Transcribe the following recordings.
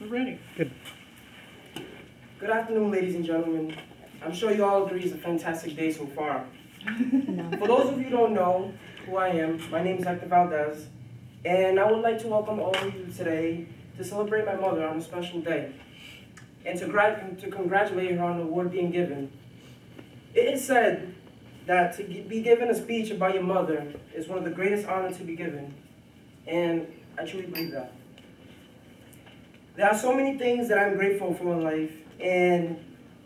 We're ready. Good. Good afternoon, ladies and gentlemen. I'm sure you all agree it's a fantastic day so far. No. For those of you who don't know who I am, my name is Hector Valdez, and I would like to welcome all of you today to celebrate my mother on a special day, and to congratulate her on the award being given. It is said that to be given a speech about your mother is one of the greatest honors to be given, and I truly believe that. There are so many things that I'm grateful for in life, and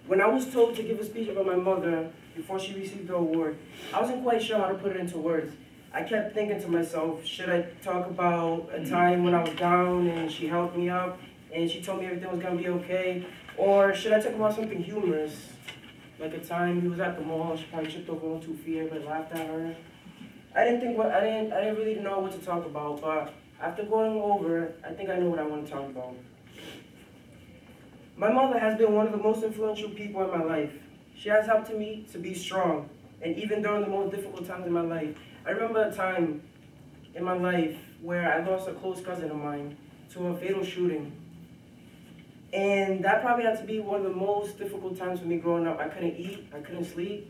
when I was told to give a speech about my mother before she received the award, I wasn't quite sure how to put it into words. I kept thinking to myself, should I talk about a time when I was down and she helped me up and she told me everything was going to be okay? Or should I talk about something humorous, like a time we was at the mall and she probably tripped over on 2 feet, everybody laughed at her? I didn't really know what to talk about, but after going over, I think I know what I want to talk about. My mother has been one of the most influential people in my life. She has helped me to be strong, and even during the most difficult times in my life. I remember a time in my life where I lost a close cousin of mine to a fatal shooting. And that probably had to be one of the most difficult times for me growing up. I couldn't eat, I couldn't sleep.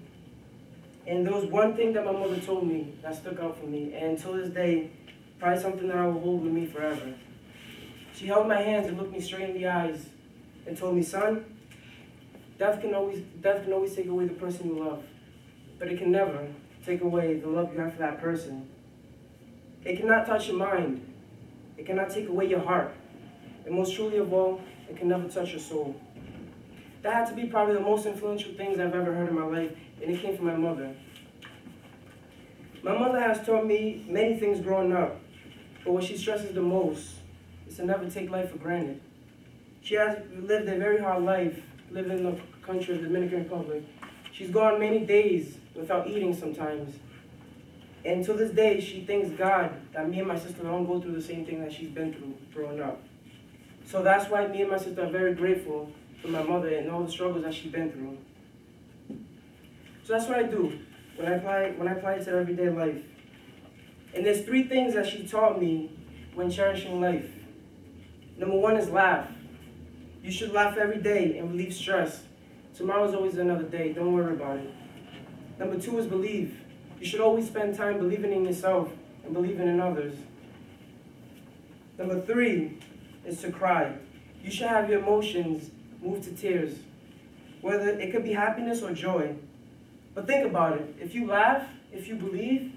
And there was one thing that my mother told me that stuck out for me, and to this day, probably something that I will hold with me forever. She held my hands and looked me straight in the eyes and told me, son, death can always take away the person you love, but it can never take away the love you have for that person. It cannot touch your mind. It cannot take away your heart. And most truly of all, it can never touch your soul. That had to be probably the most influential things I've ever heard in my life, and it came from my mother. My mother has taught me many things growing up, but what she stresses the most is to never take life for granted. She has lived a very hard life, living in the country of the Dominican Republic. She's gone many days without eating sometimes. And to this day, she thanks God that me and my sister don't go through the same thing that she's been through growing up. So that's why me and my sister are very grateful for my mother and all the struggles that she's been through. So that's what I do when I apply it to everyday life. And there's 3 things that she taught me when cherishing life. Number 1 is laugh. You should laugh every day and relieve stress. Tomorrow's always another day, don't worry about it. Number 2 is believe. You should always spend time believing in yourself and believing in others. Number 3 is to cry. You should have your emotions move to tears, whether it could be happiness or joy. But think about it. If you laugh, if you believe,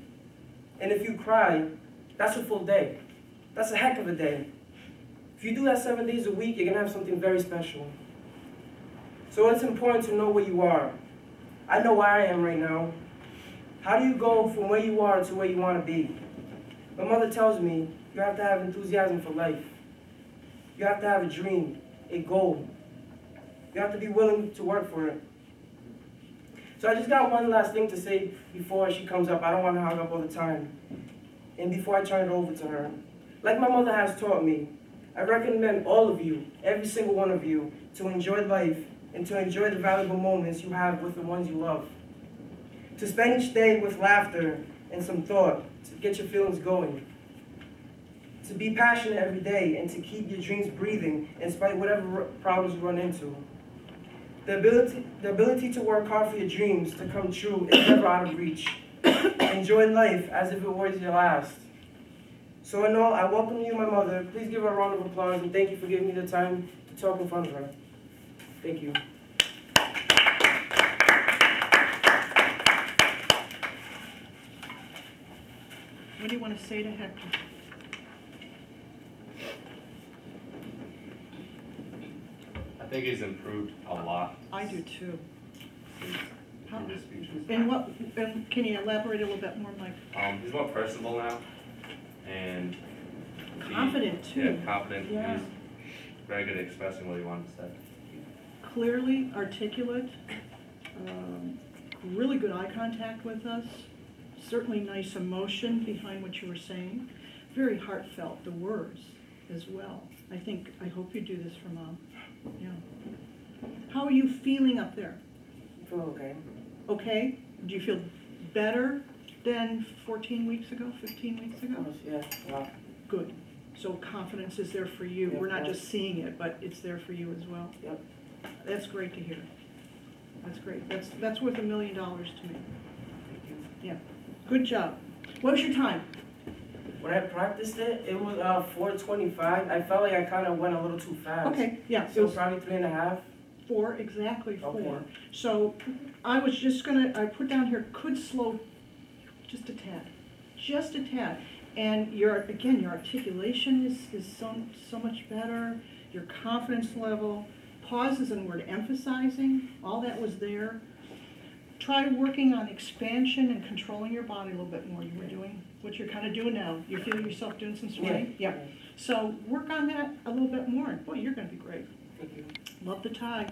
and if you cry, that's a full day. That's a heck of a day. If you do that 7 days a week, you're going to have something very special. So it's important to know where you are. I know where I am right now. How do you go from where you are to where you want to be? My mother tells me you have to have enthusiasm for life. You have to have a dream, a goal. You have to be willing to work for it. So I just got one last thing to say before she comes up. I don't want to hog up all the time. And before I turn it over to her. Like my mother has taught me, I recommend all of you, every single one of you, to enjoy life and to enjoy the valuable moments you have with the ones you love. To spend each day with laughter and some thought to get your feelings going. To be passionate every day and to keep your dreams breathing in spite of whatever problems you run into. The ability to work hard for your dreams to come true is never out of reach. Enjoy life as if it was your last. So in all, I welcome you, my mother. Please give her a round of applause, and thank you for giving me the time to talk in front of her. Thank you. What do you want to say to Hector? I think he's improved a lot. I do too. How, his speeches. And can you elaborate a little bit more, Mike? He's more personable now, and Confident too. Yeah, confident. Yeah. He's very good at expressing what he wanted to say. Clearly articulate, really good eye contact with us, certainly nice emotion behind what you were saying, very heartfelt, the words as well. I hope you do this for Mom. Yeah. How are you feeling up there? I feel okay. Okay? Do you feel better than 14 weeks ago, 15 weeks ago? Yeah, wow. Good. So confidence is there for you. Yeah, We're not yeah. just seeing it, but it's there for you as well. Yep. That's great to hear. That's great. That's worth $1 million to me. Thank you. Yeah, good job. What was your time? When I practiced it, it was 4:25. I felt like I kind of went a little too fast. Okay, yeah, it So was probably 3.5. 4, exactly 4. Okay. So I was just gonna, I put down here, could slow just a tad. And again, your articulation is so much better, your confidence level, pauses and word emphasizing, all that was there. Try working on expansion and controlling your body a little bit more. You were doing what you're kind of doing now. You feel yourself doing some swaying? Yeah. So work on that a little bit more, and boy, you're gonna be great. Thank you. Love the tie.